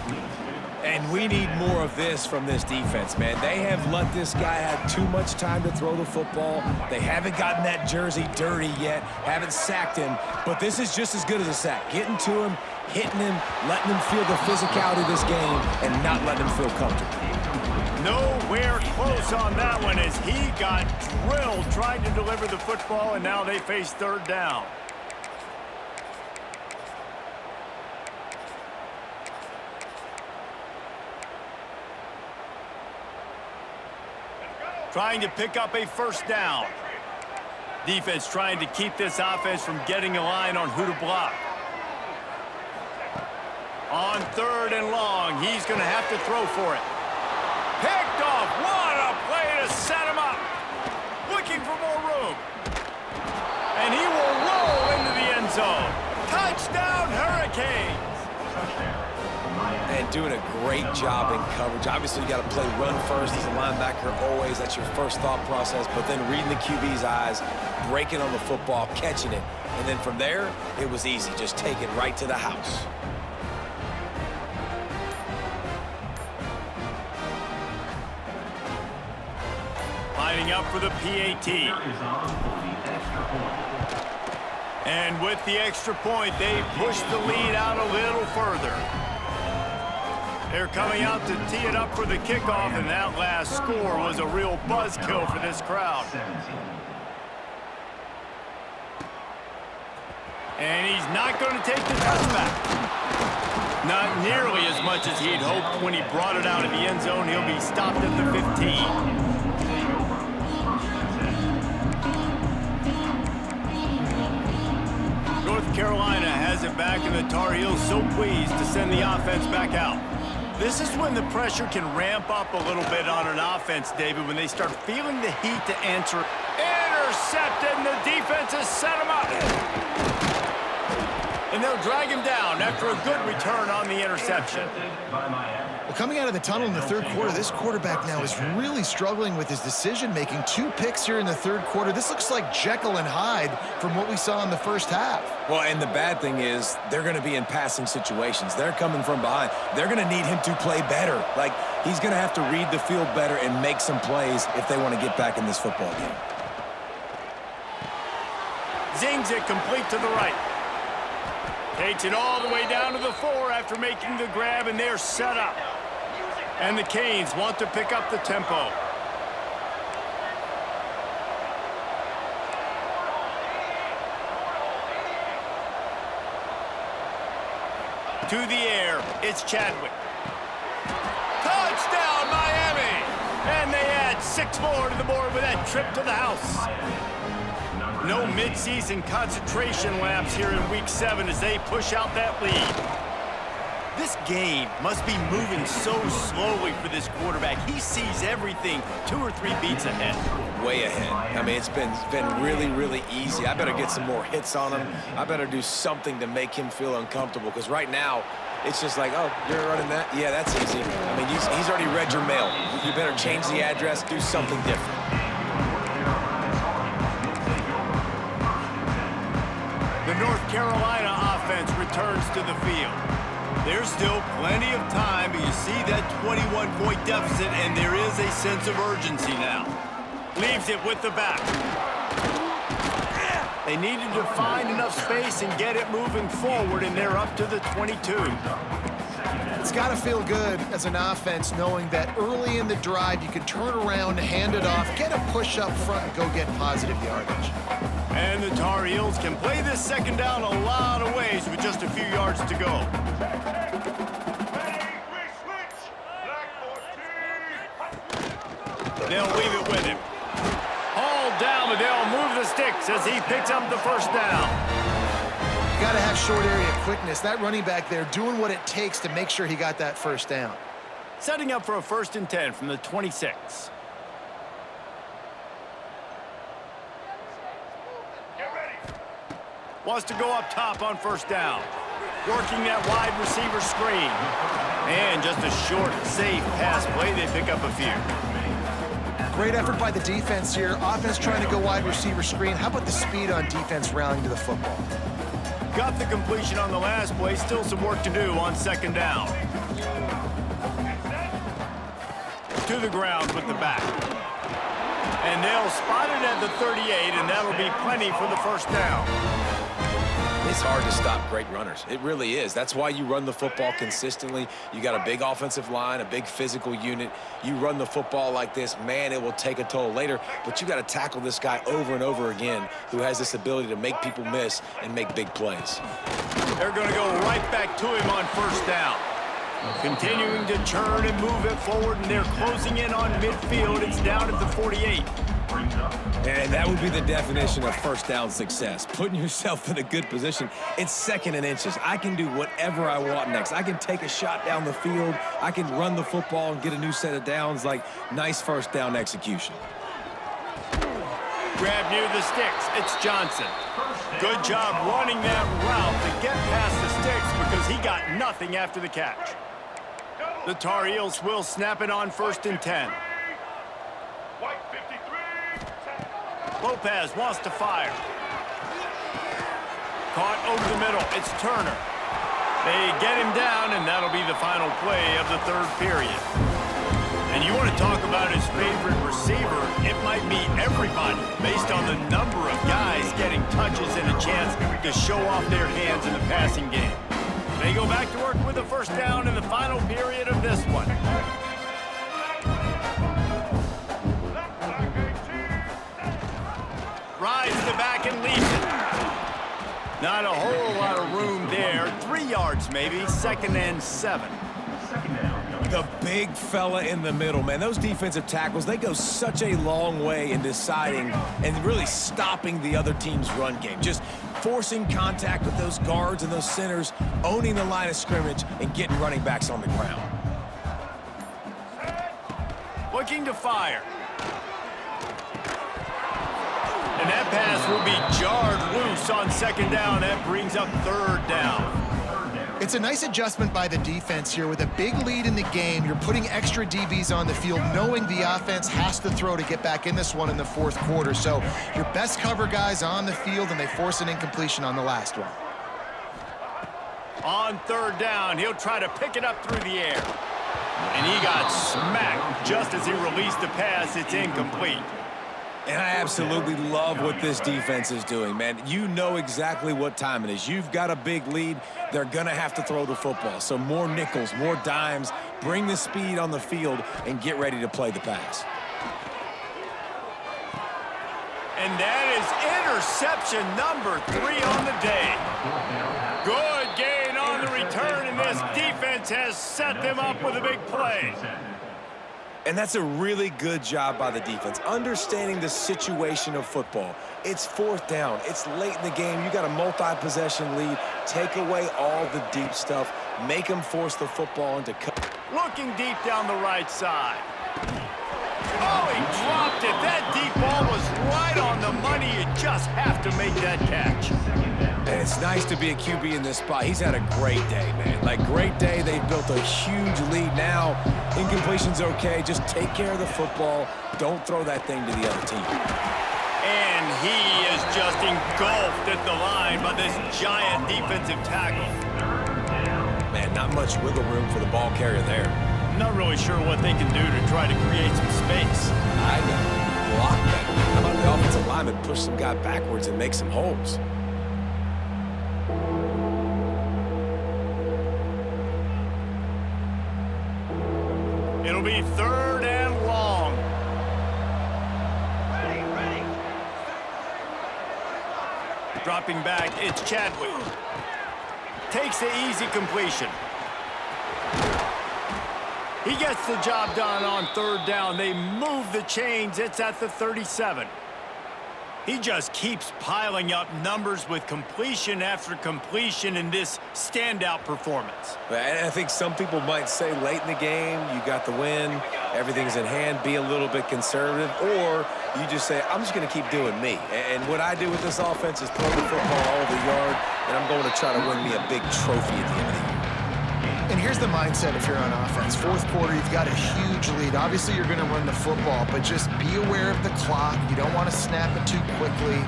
B: And we need more of this from this defense, man. They have let this guy have too much time to throw the football. They haven't gotten that jersey dirty yet, haven't sacked him, but this is just as good as a sack. Getting to him, hitting him, letting him feel the physicality of this game, and not letting him feel comfortable.
A: Nowhere close on that one as he got drilled trying to deliver the football, and now they face 3rd down. Trying to pick up a 1st down. Defense trying to keep this offense from getting a line on who to block. On 3rd and long, he's going to have to throw for it. Picked off. What a play to set him up. Looking for more room. And he will roll into the end zone. Touchdown, Hurricanes.
B: And doing a great job in coverage. Obviously, you got to play run first as a linebacker always. That's your first thought process. But then reading the QB's eyes, breaking on the football, catching it. And then from there, it was easy. Just take it right to the house.
A: lining up for the PAT. And with the extra point, they push the lead out a little further. They're coming out to tee it up for the kickoff, and that last score was a real buzzkill for this crowd. And he's not going to take the touchback. Not nearly as much as he'd hoped when he brought it out of the end zone. He'll be stopped at the 15. North Carolina has it back, and the Tar Heels so pleased to send the offense back out. This is when the pressure can ramp up a little bit on an offense, David, when they start feeling the heat to answer. Intercepted, and the defense has set him up. And they'll drag him down after a good return on the interception.
C: Well, coming out of the tunnel in the third quarter, this quarterback now is really struggling with his decision-making. 2 picks here in the third quarter. This looks like Jekyll and Hyde from what we saw in the first half.
B: Well, and the bad thing is they're going to be in passing situations. They're coming from behind. They're going to need him to play better. Like, he's going to have to read the field better and make some plays if they want to get back in this football game.
A: Zings it complete to the right. Takes it all the way down to the 4 after making the grab, and they're set up. And the Canes want to pick up the tempo. To the air, it's Chadwick. Touchdown, Miami! And they add 6 more to the board with that trip to the house. No midseason concentration laps here in Week 7 as they push out that lead. This game must be moving so slowly for this quarterback. He sees everything 2 or 3 beats ahead.
B: Way ahead. I mean, it's been really, really easy. I better get some more hits on him. I better do something to make him feel uncomfortable, because right now, it's just like, oh, you're running that? Yeah, that's easy. I mean, he's already read your mail. You better change the address, do something different.
A: The North Carolina offense returns to the field. There's still plenty of time, but you see that 21-point deficit, and there is a sense of urgency now. Leaves it with the back. They needed to find enough space and get it moving forward, and they're up to the 22.
C: It's got to feel good as an offense knowing that early in the drive you can turn around, hand it off, get a push up front, and go get positive yardage.
A: And the Tar Heels can play this second down a lot of ways with just a few yards to go. They'll leave it with him. Hauled down, but they'll move the sticks as he picks up the first down.
C: You got to have short area quickness. That running back there doing what it takes to make sure he got that first down.
A: Setting up for a 1st and 10 from the 26. Wants to go up top on 1st down. Working that wide receiver screen. And just a short, safe pass play. They pick up a few.
C: Great effort by the defense here. Offense trying to go wide receiver screen. How about the speed on defense rallying to the football?
A: Got the completion on the last play. Still some work to do on 2nd down. To the ground with the back. And they'll spot it at the 38, and that'll be plenty for the 1st down.
B: It's hard to stop great runners. It really is. That's why you run the football consistently. You got a big offensive line, a big physical unit. You run the football like this, man, it will take a toll later. But you got to tackle this guy over and over again who has this ability to make people miss and make big plays.
A: They're going to go right back to him on 1st down. Continuing to churn and move it forward, and they're closing in on midfield. It's down at the 48.
B: And that would be the definition of 1st down success. Putting yourself in a good position. It's 2nd and inches. I can do whatever I want next. I can take a shot down the field. I can run the football and get a new set of downs. Like, nice 1st down execution.
A: Grab near the sticks. It's Johnson. Good job running that route to get past the sticks because he got nothing after the catch. The Tar Heels will snap it on 1st and 10. Lopez wants to fire. Caught over the middle. It's Turner. They get him down, and that'll be the final play of the 3rd period. And you want to talk about his favorite receiver, it might be everybody based on the number of guys getting touches and a chance to show off their hands in the passing game. They go back to work with a first down in the final period of this one. Rides the back and leaves it. Not a whole lot of room there. 3 yards maybe, 2nd and 7.
B: The big fella in the middle, man. Those defensive tackles, they go such a long way in deciding and really stopping the other team's run game. Just forcing contact with those guards and those centers, owning the line of scrimmage, and getting running backs on the ground.
A: Looking to fire. And that pass will be jarred loose on 2nd down. That brings up 3rd down.
C: It's a nice adjustment by the defense here. With a big lead in the game, you're putting extra DBs on the field, knowing the offense has to throw to get back in this one in the 4th quarter. So your best cover guys on the field, and they force an incompletion on the last one.
A: On 3rd down, he'll try to pick it up through the air. And he got smacked just as he released the pass. It's incomplete.
B: And I absolutely love what this defense is doing, man. You know exactly what time it is. You've got a big lead. They're going to have to throw the football. So more nickels, more dimes, bring the speed on the field, and get ready to play the pass.
A: And that is interception number 3 on the day. Good gain on the return, and this defense has set them up with a big play.
B: And that's a really good job by the defense, understanding the situation of football. It's 4th down. It's late in the game. You got a multi-possession lead. Take away all the deep stuff. Make them force the football into cut.
A: Looking deep down the right side. Oh, he dropped it. That deep ball was right on the money. You just have to make that catch.
B: And it's nice to be a QB in this spot. He's had a great day, man. Like, great day. They've built a huge lead now. Incompletion's okay. Just take care of the football. Don't throw that thing to the other team.
A: And he is just engulfed at the line by this giant defensive tackle.
B: Man, not much wiggle room for the ball carrier there.
A: Not really sure what they can do to try to create some space.
B: I know. Block better. How about the offensive lineman push some guy backwards and make some holes?
A: It'll be 3rd and long. Dropping back, it's Chadwick. Takes the easy completion. He gets the job done on 3rd down. They move the chains. It's at the 37. He just keeps piling up numbers with completion after completion in this standout performance.
B: And I think some people might say late in the game, you got the win, everything's in hand, be a little bit conservative, or you just say, I'm just going to keep doing me. And what I do with this offense is throw the football all over the yard, and I'm going to try to win me a big trophy at the end of the year.
C: And here's the mindset if you're on offense. 4th quarter, you've got a huge lead. Obviously, you're going to run the football, but just be aware of the clock. You don't want to snap it too quickly.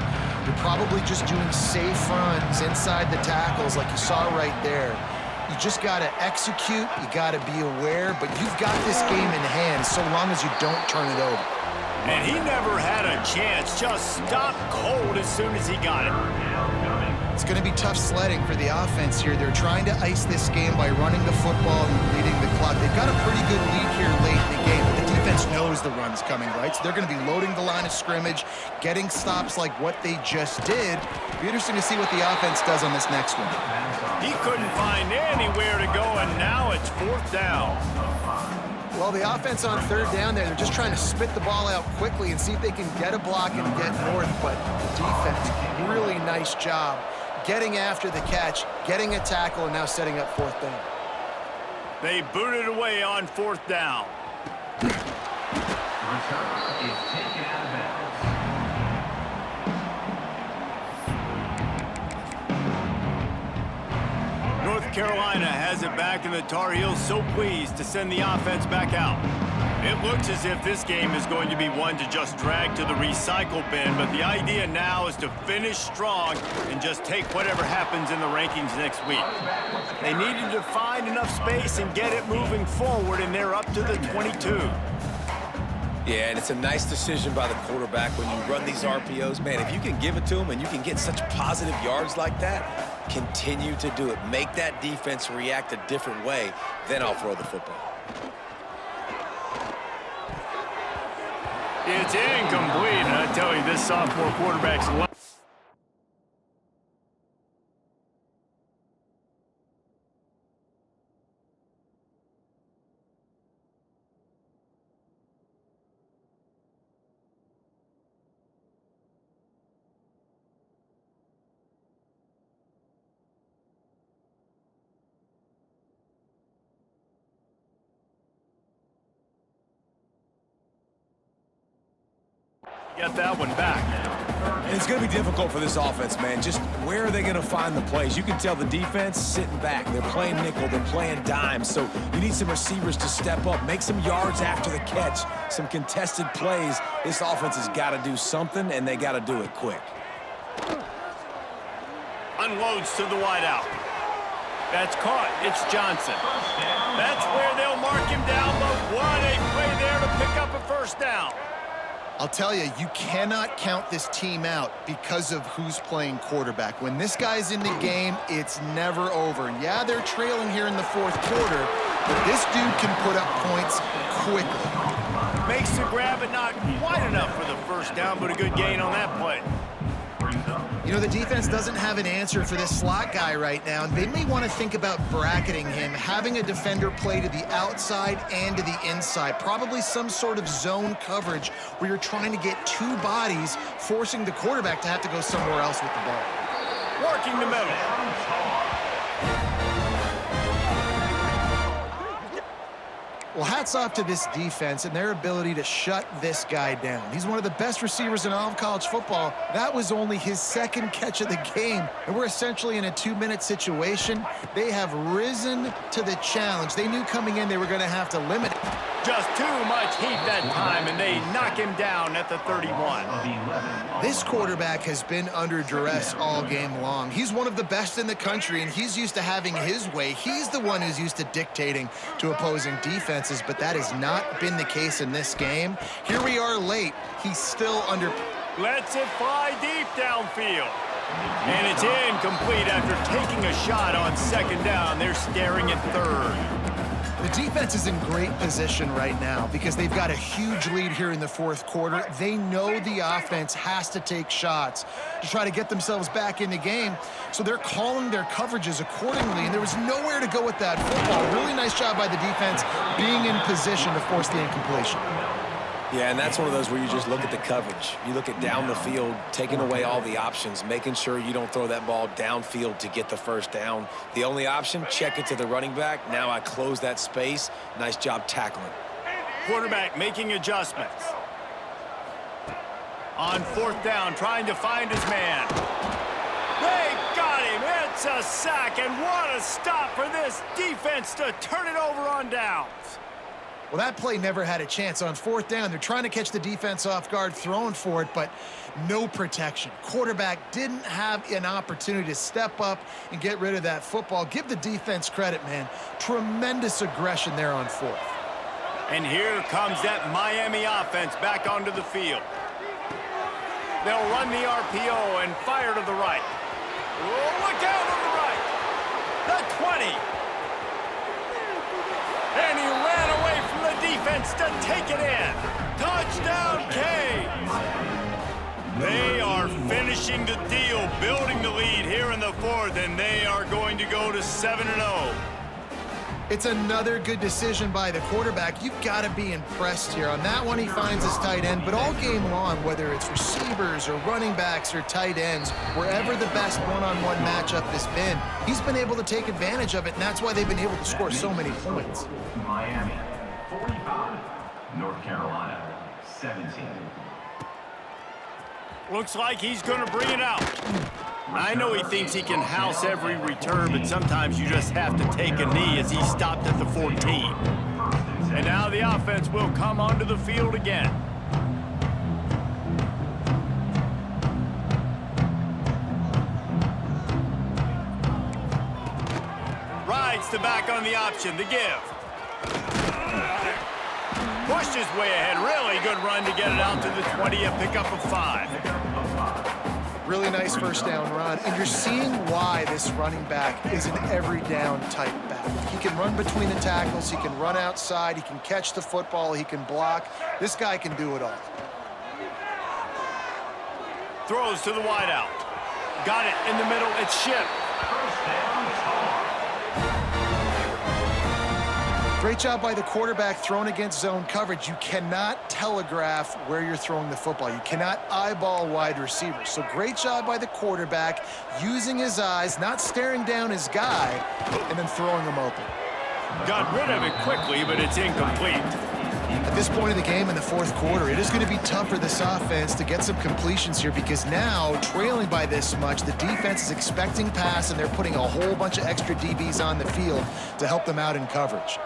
C: You're probably just doing safe runs inside the tackles like you saw right there. You just got to execute. You got to be aware, but you've got this game in hand so long as you don't turn it over.
A: And he never had a chance. Just stopped cold as soon as he got it.
C: It's going to be tough sledding for the offense here. They're trying to ice this game by running the football and leading the clock. They've got a pretty good lead here late in the game, but the defense knows the run's coming, right? So they're going to be loading the line of scrimmage, getting stops like what they just did. It'll be interesting to see what the offense does on this next one.
A: He couldn't find anywhere to go, and now it's 4th down.
C: Well, the offense on 3rd down there, they're just trying to spit the ball out quickly and see if they can get a block and get north, but the defense, really nice job getting after the catch, getting a tackle, and now setting up 4th down.
A: They booted away on 4th down.
E: Return is taken out of bounds.
A: North Carolina has it back, and the Tar Heels so pleased to send the offense back out. It looks as if this game is going to be one to just drag to the recycle bin, but the idea now is to finish strong and just take whatever happens in the rankings next week. They needed to find enough space and get it moving forward, and they're up to the 22.
B: Yeah, and it's a nice decision by the quarterback when you run these RPOs. Man, if you can give it to them and you can get such positive yards like that, continue to do it. Make that defense react a different way, then I'll throw the football.
A: It's incomplete, and I tell you, this sophomore quarterback's left. Get that one back.
B: And it's going to be difficult for this offense, man. Just where are they going to find the plays? You can tell the defense sitting back. They're playing nickel. They're playing dime. So you need some receivers to step up, make some yards after the catch, some contested plays. This offense has got to do something, and they got to do it quick.
A: Unloads to the wideout. That's caught. It's Johnson. That's where they'll mark him down, but what a play there to pick up a first down.
C: I'll tell you, you cannot count this team out because of who's playing quarterback. When this guy's in the game, it's never over. And yeah, they're trailing here in the fourth quarter, but this dude can put up points quickly.
A: Makes the grab, but not quite enough for the first down, but a good gain on that play.
C: You know, the defense doesn't have an answer for this slot guy right now, and they may want to think about bracketing him, having a defender play to the outside and to the inside. Probably some sort of zone coverage where you're trying to get two bodies, forcing the quarterback to have to go somewhere else with the ball.
A: Working the middle.
C: Well, hats off to this defense and their ability to shut this guy down. He's one of the best receivers in all of college football. That was only his second catch of the game, and we're essentially in a 2-minute situation. They have risen to the challenge. They knew coming in they were going to have to limit it.
A: Just too much heat that time, and they knock him down at the 31.
C: This quarterback has been under duress all game long. He's one of the best in the country, and he's used to having his way. He's the one who's used to dictating to opposing defenses, but that has not been the case in this game. Here we are late. He's still under...
A: Lets it fly deep downfield. And it's incomplete after taking a shot on second down. They're staring at third.
C: The defense is in great position right now because they've got a huge lead here in the fourth quarter. They know the offense has to take shots to try to get themselves back in the game, so they're calling their coverages accordingly, and there was nowhere to go with that football. Really nice job by the defense being in position to force the incompletion.
B: Yeah, and that's one of those where you just look at the coverage. You look at down the field, taking away all the options, making sure you don't throw that ball downfield to get the first down. The only option, check it to the running back. Now I close that space. Nice job tackling.
A: Quarterback making adjustments. On fourth down, trying to find his man. They got him. It's a sack, and what a stop for this defense to turn it over on downs.
C: Well, that play never had a chance. On fourth down, they're trying to catch the defense off guard, throwing for it, but no protection. Quarterback didn't have an opportunity to step up and get rid of that football. Give the defense credit, man. Tremendous aggression there on fourth.
A: And here comes that Miami offense back onto the field. They'll run the RPO and fire to the right. Oh, look out on the right. The 20. And he ran away from the defense to take it in. Touchdown, Canes. They are finishing the deal, building the lead here in the fourth, and they are going to go to 7-0.
C: It's another good decision by the quarterback. You've got to be impressed here. On that one, he finds his tight end, but all game long, whether it's receivers or running backs or tight ends, wherever the best one-on-one matchup has been, he's been able to take advantage of it, and that's why they've been able to score so many points.
E: Miami, 45. North Carolina, 17.
A: Looks like he's going to bring it out. I know he thinks he can house every return, but sometimes you just have to take a knee as he stopped at the 14. And now the offense will come onto the field again. Rides to back on the option, the give. Pushed his way ahead. Really good run to get it out to the 20, a pickup of 5.
C: Really nice first down run, and you're seeing why this running back is an every down type back. He can run between the tackles, he can run outside, he can catch the football, he can block. This guy can do it all.
A: Throws to the wideout. Got it in the middle, it's Ship.
C: Great job by the quarterback throwing against zone coverage. You cannot telegraph where you're throwing the football. You cannot eyeball wide receivers. So great job by the quarterback using his eyes, not staring down his guy, and then throwing him open.
A: Got rid of it quickly, but it's incomplete.
C: At this point in the game in the fourth quarter, it is going to be tough for this offense to get some completions here because now, trailing by this much, the defense is expecting pass, and they're putting a whole bunch of extra DBs on the field to help them out in coverage.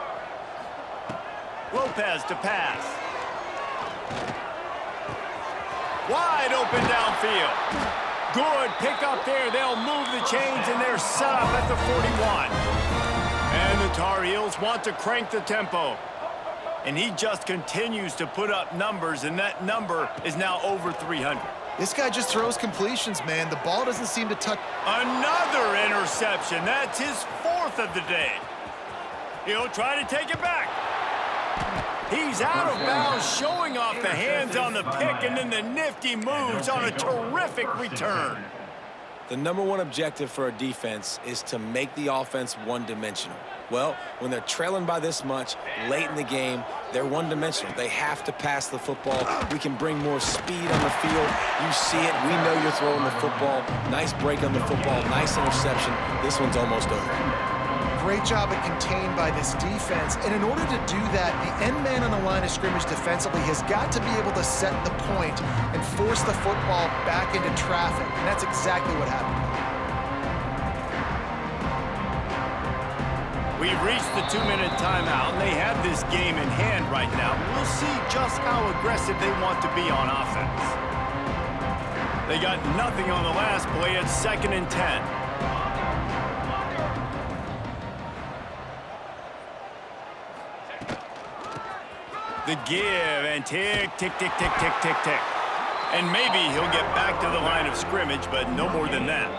A: Lopez to pass. Wide open downfield. Good pick up there. They'll move the chains, and they're set up at the 41. And the Tar Heels want to crank the tempo. And he just continues to put up numbers, and that number is now over 300.
C: This guy just throws completions, man. The ball doesn't seem to touch.
A: Another interception. That's his 4th of the day. He'll try to take it back. He's out of bounds, showing off the hands on the pick, and then the nifty moves on a terrific return.
B: The number one objective for a defense is to make the offense one-dimensional. Well, when they're trailing by this much late in the game, they're one-dimensional. They have to pass the football. We can bring more speed on the field. You see it. We know you're throwing the football. Nice break on the football. Nice interception. This one's almost over.
C: Great job at contained by this defense. And in order to do that, the end man on the line of scrimmage defensively has got to be able to set the point and force the football back into traffic. And that's exactly what happened.
A: We've reached the 2-minute timeout, and they have this game in hand right now. We'll see just how aggressive they want to be on offense. They got nothing on the last play. It's 2nd and 10. The give, and tick, tick, tick, tick, tick, tick, tick. And maybe he'll get back to the line of scrimmage, but no more than that.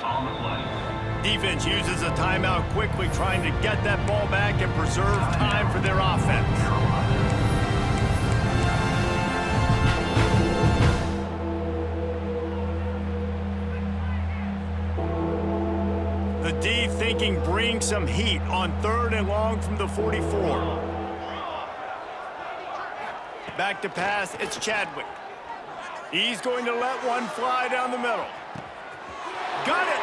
A: Defense uses a timeout quickly, trying to get that ball back and preserve time for their offense. The D thinking bring some heat on 3rd and long from the 44. Back to pass, it's Chadwick. He's going to let one fly down the middle. Got it!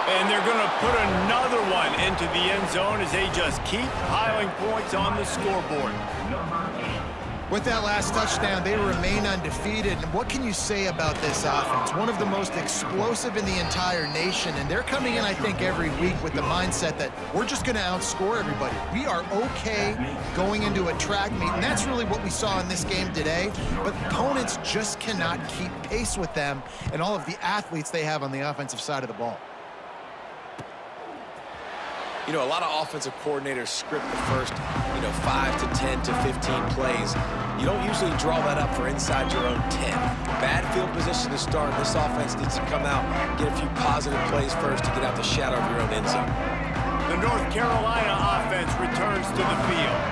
A: And they're going to put another one into the end zone as they just keep piling points on the scoreboard.
C: With that last touchdown, they remain undefeated. And what can you say about this offense? One of the most explosive in the entire nation. And they're coming in, I think, every week with the mindset that we're just going to outscore everybody. We are okay going into a track meet. And that's really what we saw in this game today. But opponents just cannot keep pace with them and all of the athletes they have on the offensive side of the ball.
B: You know, a lot of offensive coordinators script the first, 5 to 10 to 15 plays. You don't usually draw that up for inside your own 10. Bad field position to start. This offense needs to come out, get a few positive plays first to get out the shadow of your own end zone.
A: The North Carolina offense returns to the field.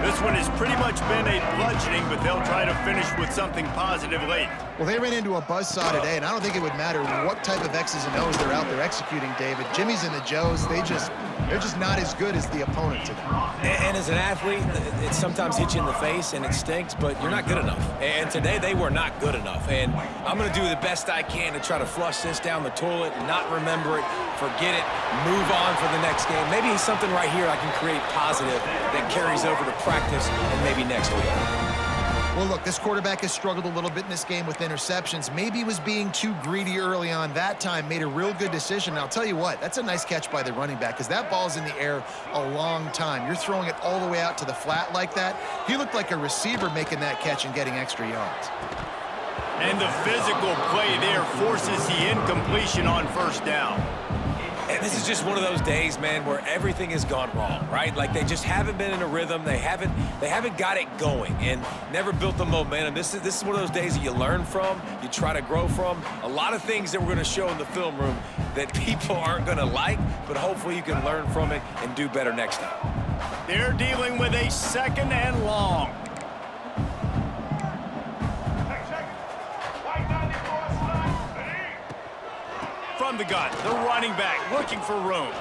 A: This one has pretty much been a bludgeoning, but they'll try to finish with something positive late.
C: Well, they ran into a buzzsaw today, and I don't think it would matter what type of X's and O's they're out there executing, David. Jimmy's and the Joes, they're just not as good as the opponent today.
B: And as an athlete, it sometimes hits you in the face and it stinks, but you're not good enough. And today they were not good enough. And I'm going to do the best I can to try to flush this down the toilet, not remember it, forget it, move on for the next game. Maybe something right here I can create positive that carries over to practice and maybe next week.
C: Well, look, this quarterback has struggled a little bit in this game with interceptions. Maybe he was being too greedy early on that time, made a real good decision. And I'll tell you what, that's a nice catch by the running back because that ball's in the air a long time. You're throwing it all the way out to the flat like that. He looked like a receiver making that catch and getting extra yards.
A: And the physical play there forces the incompletion on first down.
B: And this is just one of those days, man, where everything has gone wrong, right? Like they just haven't been in a rhythm. They haven't got it going and never built the momentum. This is one of those days that you learn from, you try to grow from. A lot of things that we're going to show in the film room that people aren't going to like, but hopefully you can learn from it and do better next time.
A: They're dealing with a 2nd and long. From the gun, the running back looking for room.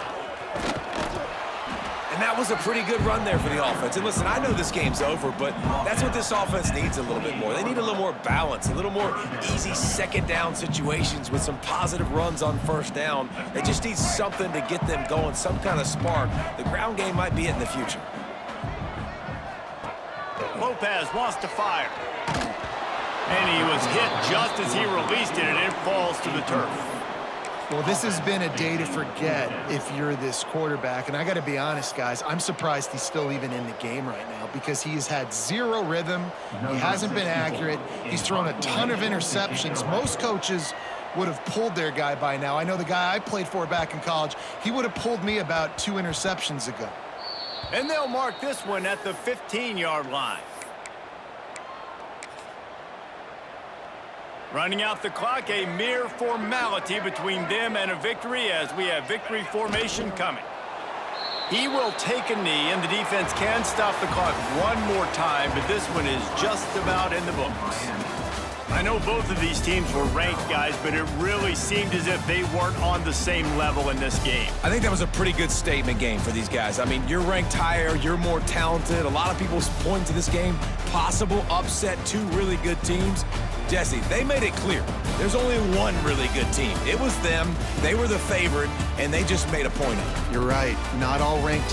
B: And that was a pretty good run there for the offense. And listen, I know this game's over, but that's what this offense needs a little bit more. They need a little more balance, a little more easy 2nd down situations with some positive runs on 1st down. They just need something to get them going, some kind of spark. The ground game might be it in the future.
A: Lopez wants to fire. And he was hit just as he released it, and it falls to the turf.
C: Well, this has been a day to forget if you're this quarterback. And I got to be honest, guys, I'm surprised he's still even in the game right now because he has had 0 rhythm. He hasn't been accurate. He's thrown a ton of interceptions. Most coaches would have pulled their guy by now. I know the guy I played for back in college, he would have pulled me about 2 interceptions ago.
A: And they'll mark this one at the 15-yard line. Running out the clock, a mere formality between them and a victory as we have victory formation coming. He will take a knee, and the defense can stop the clock one more time, but this one is just about in the books. I know both of these teams were ranked, guys, but it really seemed as if they weren't on the same level in this game.
B: I think that was a pretty good statement game for these guys. I mean, you're ranked higher, you're more talented. A lot of people point to this game, possible upset, 2 really good teams. Jesse, they made it clear. There's only one really good team. It was them. They were the favorite, and they just made a point of it.
C: You're right. Not all ranked